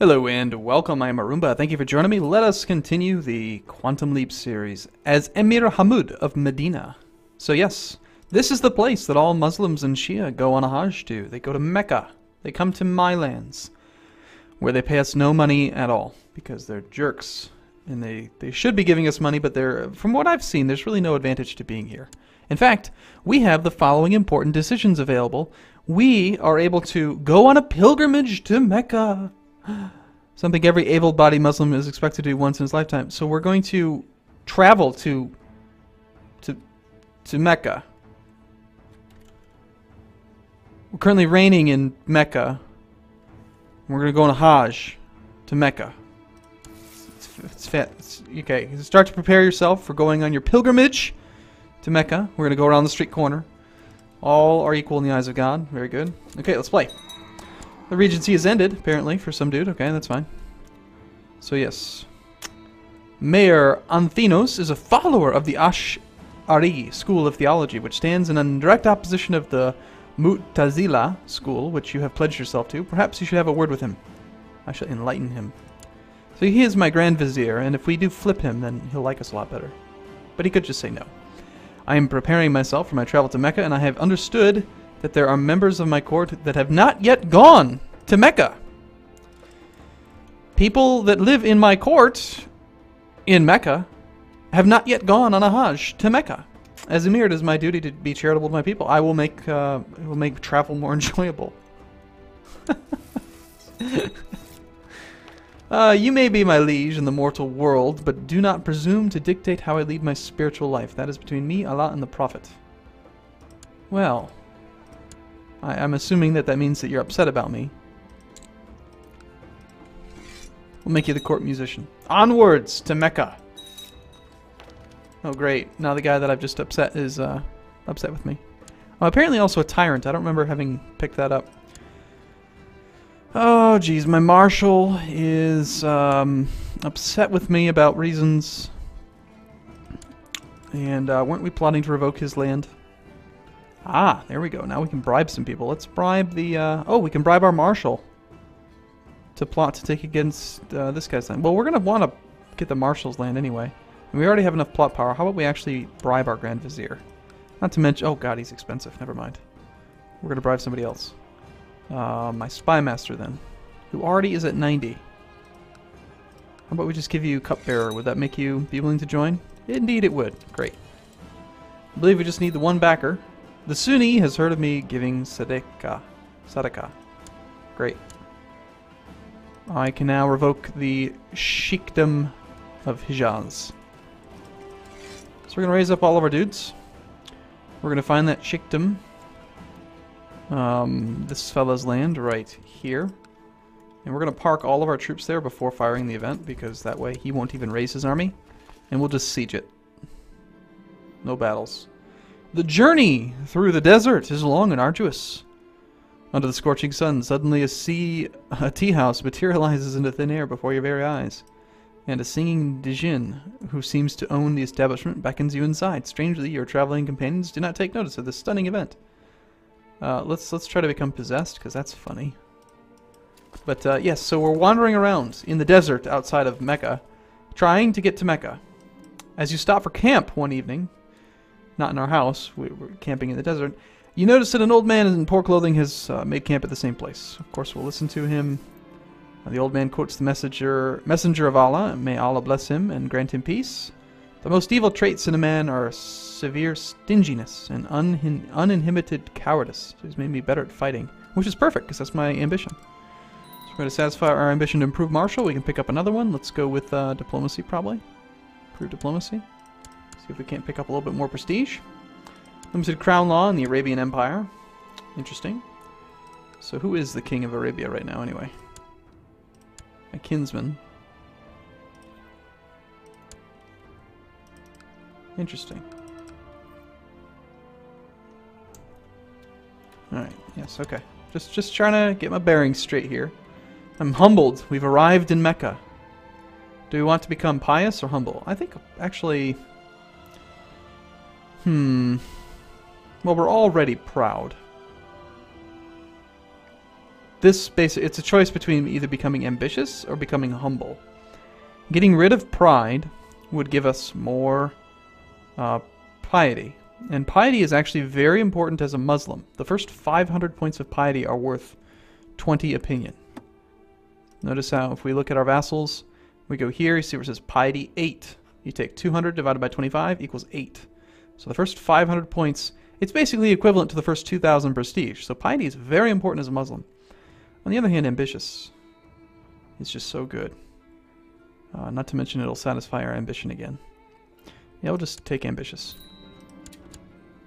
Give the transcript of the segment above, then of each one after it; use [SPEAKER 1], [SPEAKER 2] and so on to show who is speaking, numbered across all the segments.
[SPEAKER 1] Hello and welcome, I am Arumba. Thank you for joining me. Let us continue the Quantum Leap series as Emir Hamud of Medina. So yes, this is the place that all Muslims and Shia go on a Hajj to. They go to Mecca. They come to my lands, where they pay us no money at all, because they're jerks. And they should be giving us money, but from what I've seen, there's really no advantage to being here. In fact, we have the following important decisions available. We are able to go on a pilgrimage to Mecca. Something every able-bodied Muslim is expected to do once in his lifetime. So we're going to travel to Mecca. We're currently reigning in Mecca. We're going to go on a Hajj to Mecca. Okay, start to prepare yourself for going on your pilgrimage to Mecca. We're going to go around the street corner. All are equal in the eyes of God. Very good. Okay, let's play. The regency has ended, apparently, for some dude. Okay, that's fine. So, yes. Mayor Anthenos is a follower of the Ash'ari school of theology, which stands in direct opposition of the Mu'tazila school, which you have pledged yourself to. Perhaps you should have a word with him. I shall enlighten him. So he is my Grand Vizier, and if we do flip him, then he'll like us a lot better. But he could just say no. I am preparing myself for my travel to Mecca, and I have understood that there are members of my court that have not yet gone to Mecca. People that live in my court in Mecca have not yet gone on a Hajj to Mecca. As Emir, it is my duty to be charitable to my people. I will make travel more enjoyable. You may be my liege in the mortal world, but do not presume to dictate how I lead my spiritual life. That is between me, Allah, and the Prophet. Well, I'm assuming that means that you're upset about me. We'll make you the court musician. Onwards to Mecca. Oh, great. Now the guy that I've just upset is upset with me. Oh, apparently also a tyrant. I don't remember having picked that up. Oh, geez. My marshal is upset with me about reasons. And weren't we plotting to revoke his land? Ah, there we go. Now we can bribe some people. Let's bribe the... oh, we can bribe our marshal to plot to take against this guy's land. Well, we're going to want to get the marshal's land anyway. And we already have enough plot power. How about we actually bribe our Grand Vizier? Not to mention... Oh, God, he's expensive. Never mind. We're going to bribe somebody else. My spy master, then, who already is at 90. How about we just give you cupbearer? Would that make you be willing to join? Indeed it would. Great. I believe we just need the one backer. The Sunni has heard of me giving sadaqah. Great. I can now revoke the sheikhdom of Hijaz. So we're going to raise up all of our dudes. We're going to find that sheikhdom. This fella's land right here. And we're going to park all of our troops there before firing the event, because that way he won't even raise his army. And we'll just siege it. No battles. The journey through the desert is long and arduous. Under the scorching sun, suddenly a tea house materializes into thin air before your very eyes. And a singing djinn, who seems to own the establishment, beckons you inside. Strangely, your traveling companions do not take notice of this stunning event. Let's try to become possessed, because that's funny. But yes, so we're wandering around in the desert outside of Mecca, trying to get to Mecca. As you stop for camp one evening, not in our house, we're camping in the desert, you notice that an old man in poor clothing has made camp at the same place. Of course, we'll listen to him. The old man quotes the messenger of Allah, may Allah bless him and grant him peace. The most evil traits in a man are severe stinginess and uninhibited cowardice. So he's made me better at fighting, which is perfect, because that's my ambition. So we're going to satisfy our ambition to improve martial. We can pick up another one. Let's go with diplomacy, probably. Improve diplomacy. See if we can't pick up a little bit more prestige. Limited crown law in the Arabian Empire. Interesting. So who is the king of Arabia right now, anyway? My kinsman. Interesting. Alright, yes, okay. Just trying to get my bearings straight here. I'm humbled. We've arrived in Mecca. Do we want to become pious or humble? I think, actually... Well, we're already proud. it's a choice between either becoming ambitious or becoming humble. Getting rid of pride would give us more piety. And piety is actually very important as a Muslim. The first 500 points of piety are worth 20 opinion. Notice how if we look at our vassals, we go here, you see where it says piety 8. You take 200 divided by 25 equals 8. So the first 500 points, it's basically equivalent to the first 2,000 prestige. So piety is very important as a Muslim. On the other hand, ambitious is just so good. Not to mention it'll satisfy our ambition again. Yeah, we'll just take ambitious.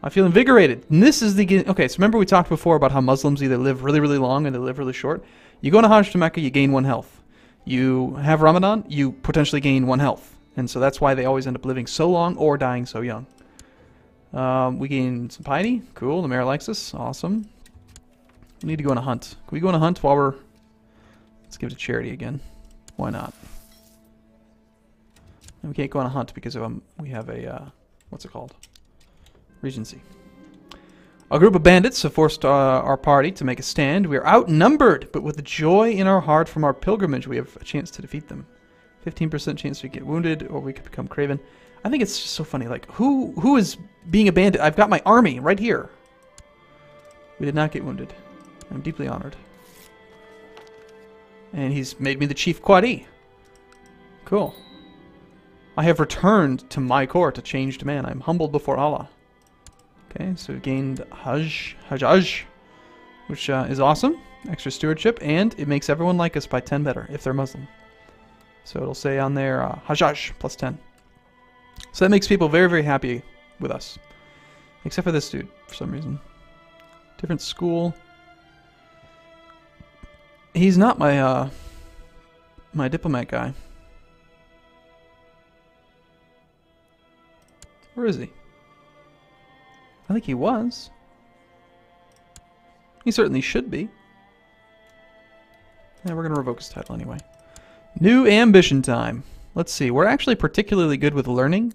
[SPEAKER 1] I feel invigorated. And this is the... Okay, so remember we talked before about how Muslims either live really, really long or they live really short? You go on a Hajj to Mecca, you gain 1 health. You have Ramadan, you potentially gain 1 health. And so that's why they always end up living so long or dying so young. We gain some piety. Cool, the mayor likes us. Awesome. We need to go on a hunt. Can we go on a hunt while we're... Let's give it to charity again. Why not? And we can't go on a hunt because of, we have a... what's it called? Regency. A group of bandits have forced our party to make a stand. We are outnumbered, but with joy in our heart from our pilgrimage, we have a chance to defeat them. 15% chance to get wounded, or we could become craven. I think it's just so funny. Like, who is being a bandit? I've got my army right here. We did not get wounded. I'm deeply honored. And he's made me the chief Quadi. Cool. I have returned to my court, a changed man. I'm humbled before Allah. Okay, so we gained Hajj, which is awesome. Extra stewardship, and it makes everyone like us by 10 better if they're Muslim. So it'll say on there, Hajj plus 10. So that makes people very, very happy with us. Except for this dude, for some reason. Different school. He's not my, my diplomat guy. Where is he? I think he was. He certainly should be. Yeah, we're going to revoke his title anyway. New ambition time. Let's see. We're actually particularly good with learning.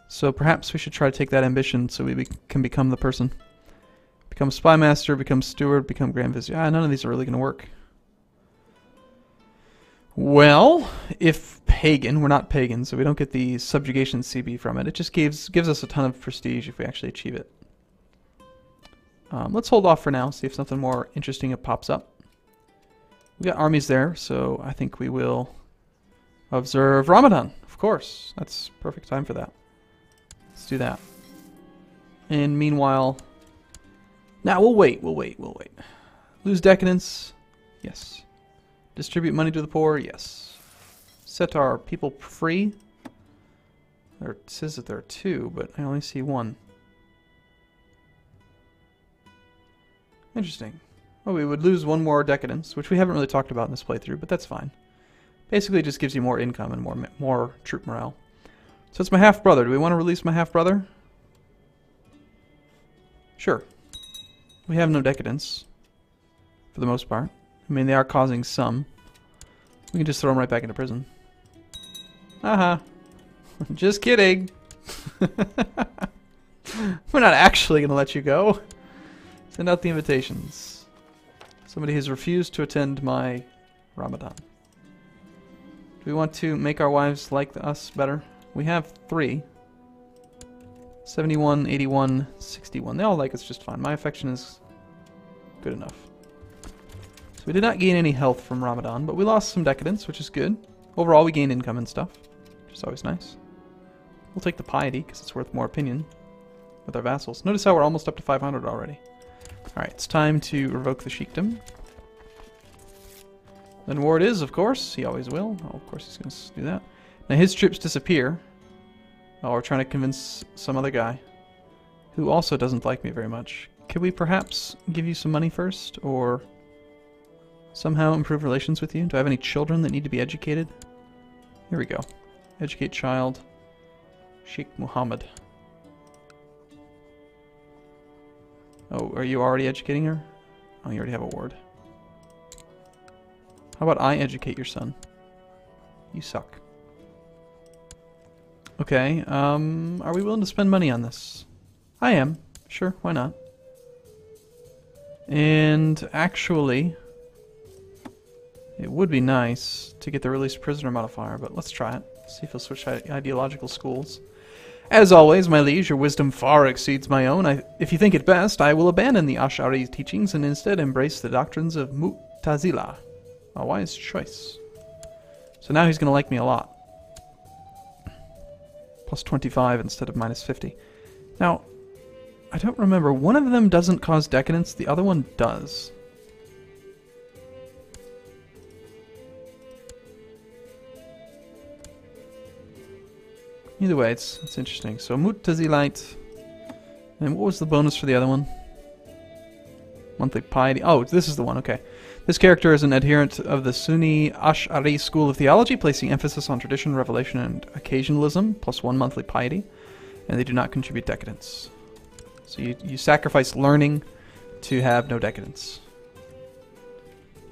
[SPEAKER 1] So perhaps we should try to take that ambition so we can become the person. Become spy master, become steward, become grand vizier. None of these are really going to work. Well, if pagan, we're not pagan, so we don't get the subjugation CB from it. It just gives us a ton of prestige if we actually achieve it. Let's hold off for now, see if something more interesting pops up. We got armies there, so I think we will observe Ramadan. Of course, that's perfect time for that. Let's do that. And meanwhile, now we'll wait. Lose decadence, yes. Distribute money to the poor, yes. Set our people free. It says that there are 2, but I only see 1. Interesting. Well, we would lose 1 more decadence, which we haven't really talked about in this playthrough, but that's fine. Basically, it just gives you more income and more troop morale. So it's my half-brother. Do we want to release my half-brother? Sure. We have no decadence, for the most part. I mean, they are causing some. We can just throw them right back into prison. Haha. Just kidding. We're not actually going to let you go. Send out the invitations. Somebody has refused to attend my Ramadan. Do we want to make our wives like us better? We have 3. 71, 81, 61. They all like us just fine. My affection is good enough. So we did not gain any health from Ramadan, but we lost some decadence, which is good. Overall, we gained income and stuff, which is always nice. We'll take the piety, because it's worth more opinion with our vassals. Notice how we're almost up to 500 already. Alright, it's time to revoke the sheikdom. Then war it is, of course. He always will. Oh, of course he's going to do that. Now his troops disappear. Oh, we're trying to convince some other guy who also doesn't like me very much. Could we perhaps give you some money first, or somehow improve relations with you? Do I have any children that need to be educated? Here we go. Educate child. Sheikh Muhammad. Oh, are you already educating her? Oh, you already have a ward. How about I educate your son? You suck. Okay, are we willing to spend money on this? I am. Sure, why not? And actually, It would be nice to get the released prisoner modifier, but let's try it. See if he'll switch ideological schools. As always, my liege, your wisdom far exceeds my own. If you think it best, I will abandon the Ash'ari teachings and instead embrace the doctrines of Mu'tazila. A wise choice. So now he's going to like me a lot. Plus 25 instead of minus 50. Now, I don't remember. One of them doesn't cause decadence, the other one does. Either way, it's interesting. So Mu'tazilite. And what was the bonus for the other one? Monthly piety. Oh, this is the one, okay. This character is an adherent of the Sunni Ash'ari school of theology, placing emphasis on tradition, revelation, and occasionalism, plus 1 monthly piety. And they do not contribute decadence. So you sacrifice learning to have no decadence.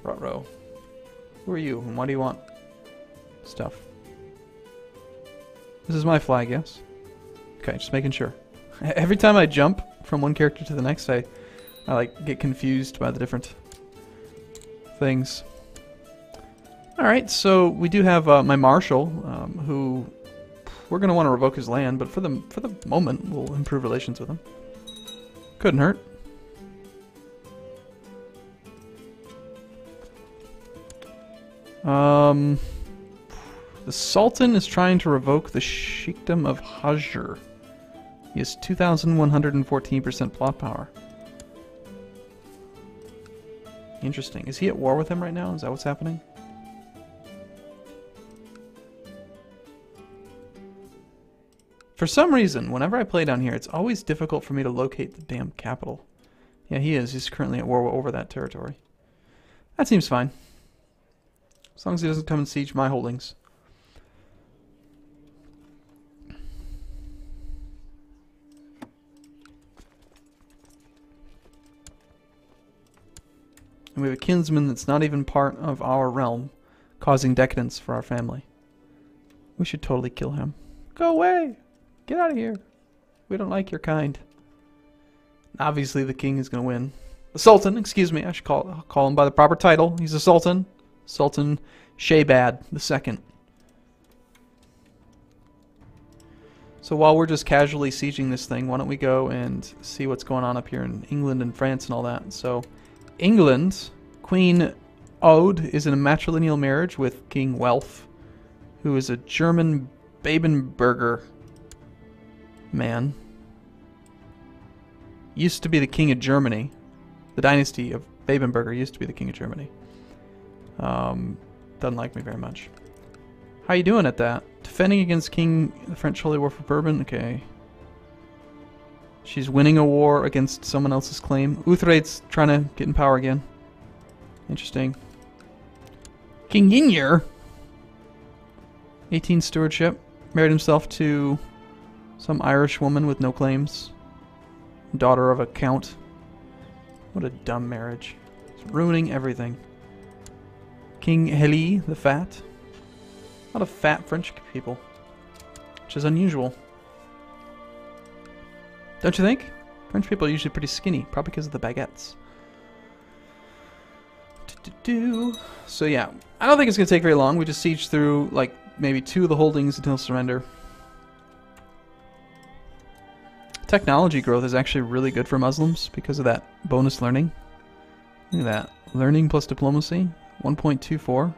[SPEAKER 1] Ruh-roh. Who are you, and why do you want stuff? This is my flag, yes? Okay, just making sure. Every time I jump from one character to the next, I like get confused by the different things. Alright, so we do have my marshal, who we're going to want to revoke his land, but for the moment, we'll improve relations with him. Couldn't hurt. The Sultan is trying to revoke the Sheikdom of Hajr. He has 2,114% plot power. Interesting. Is he at war with him right now? Is that what's happening? For some reason, whenever I play down here, it's always difficult for me to locate the damn capital. Yeah, he is. He's currently at war over that territory. That seems fine. As long as he doesn't come and siege my holdings. And we have a kinsman that's not even part of our realm, causing decadence for our family. We should totally kill him. Go away! Get out of here! We don't like your kind. Obviously the king is going to win. The Sultan, excuse me, I should call him by the proper title. He's a Sultan. Sultan Shaybad II. So while we're just casually sieging this thing, why don't we go and see what's going on up here in England and France and all that. So England, Queen Aude is in a matrilineal marriage with King Welf, who is a German Babenberger man. Used to be the king of Germany. The dynasty of Babenberger used to be the king of Germany. Doesn't like me very much. How you doing at that? Defending against the French Holy War for Bourbon? Okay. She's winning a war against someone else's claim. Uthrade's trying to get in power again. Interesting. King Ynir, 18 stewardship, married himself to some Irish woman with no claims. Daughter of a count. What a dumb marriage. It's ruining everything. King Heli the Fat. A lot of fat French people, which is unusual. Don't you think? French people are usually pretty skinny, probably because of the baguettes. So yeah, I don't think it's going to take very long. We just siege through like maybe 2 of the holdings until surrender. Technology growth is actually really good for Muslims because of that bonus learning. Look at that. Learning plus diplomacy, 1.24.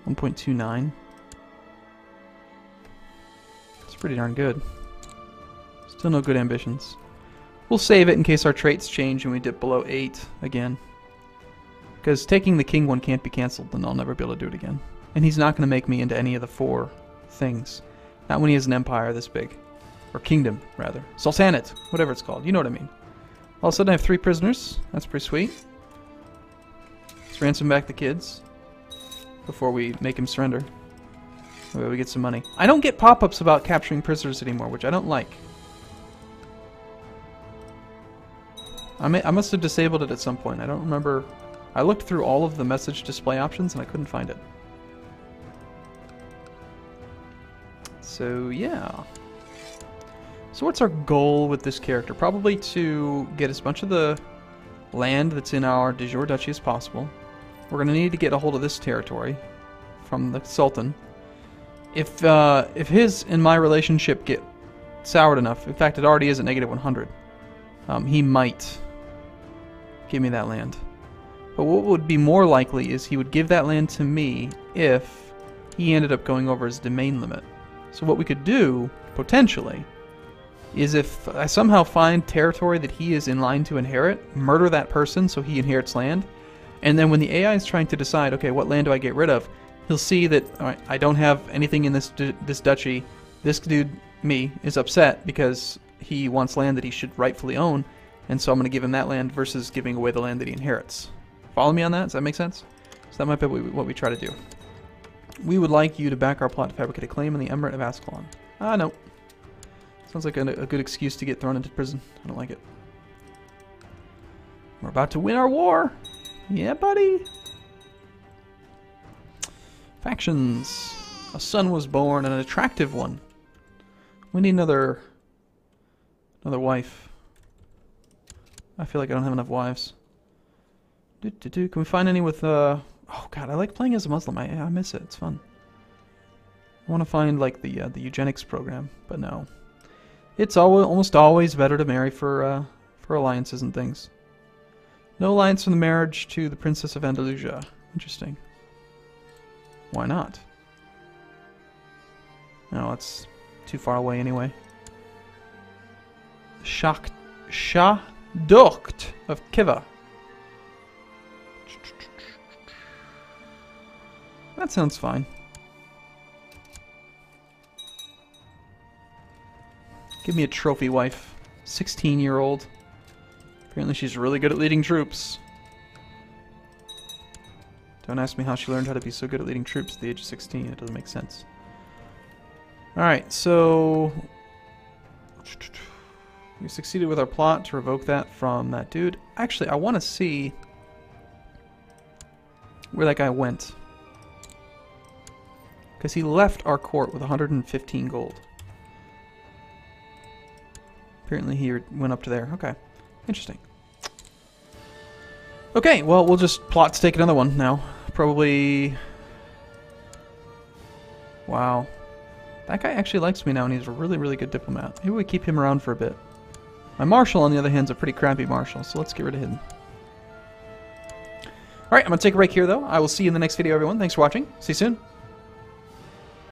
[SPEAKER 1] 1.29. It's pretty darn good. Still no good ambitions. We'll save it in case our traits change and we dip below 8 again. Because taking the king one can't be cancelled, then I'll never be able to do it again. And he's not going to make me into any of the 4 things. Not when he has an empire this big. Or kingdom, rather. Sultanate, whatever it's called. You know what I mean. All of a sudden I have 3 prisoners. That's pretty sweet. Let's ransom back the kids before we make him surrender. That way we get some money. I don't get pop-ups about capturing prisoners anymore, which I don't like. I must have disabled it at some point. I don't remember. I looked through all of the message display options and I couldn't find it. So yeah. So what's our goal with this character? Probably to get as much of the land that's in our de jure duchy as possible. We're going to need to get a hold of this territory from the Sultan. If his and my relationship get soured enough, in fact it already is at -100, he might give me that land. But what would be more likely is he would give that land to me if he ended up going over his domain limit. So what we could do, potentially, is if I somehow find territory that he is in line to inherit, murder that person so he inherits land, and then when the AI is trying to decide, okay, what land do I get rid of, he'll see that, all right, I don't have anything in this duchy. This dude, me, is upset because he wants land that he should rightfully own, and so I'm going to give him that land versus giving away the land that he inherits. Follow me on that? Does that make sense? So that might be what we try to do. We would like you to back our plot to fabricate a claim in the Emirate of Ascalon. Ah, no. Sounds like a good excuse to get thrown into prison. I don't like it. We're about to win our war. Yeah, buddy. Factions. A son was born, and an attractive one. We need another wife. I feel like I don't have enough wives. Can we find any with oh god, I like playing as a Muslim. I miss it. It's fun. I want to find like the eugenics program, but no. It's almost always better to marry for alliances and things. No alliance from the marriage to the Princess of Andalusia. Interesting. Why not? No, it's too far away anyway. Shah Ducht of Kiva. That sounds fine. Give me a trophy wife. 16-year-old. Apparently she's really good at leading troops. Don't ask me how she learned how to be so good at leading troops at the age of 16. It doesn't make sense. Alright, so... we succeeded with our plot to revoke that from that dude. Actually, I want to see where that guy went. Because he left our court with 115 gold. Apparently he went up to there. Okay. Interesting. Okay, well, we'll just plot to take another one now. Probably... wow. That guy actually likes me now, and he's a really, really good diplomat. Maybe we keep him around for a bit. My marshal, on the other hand, is a pretty crappy marshal, so let's get rid of him. Alright, I'm going to take a break here, though. I will see you in the next video, everyone. Thanks for watching. See you soon.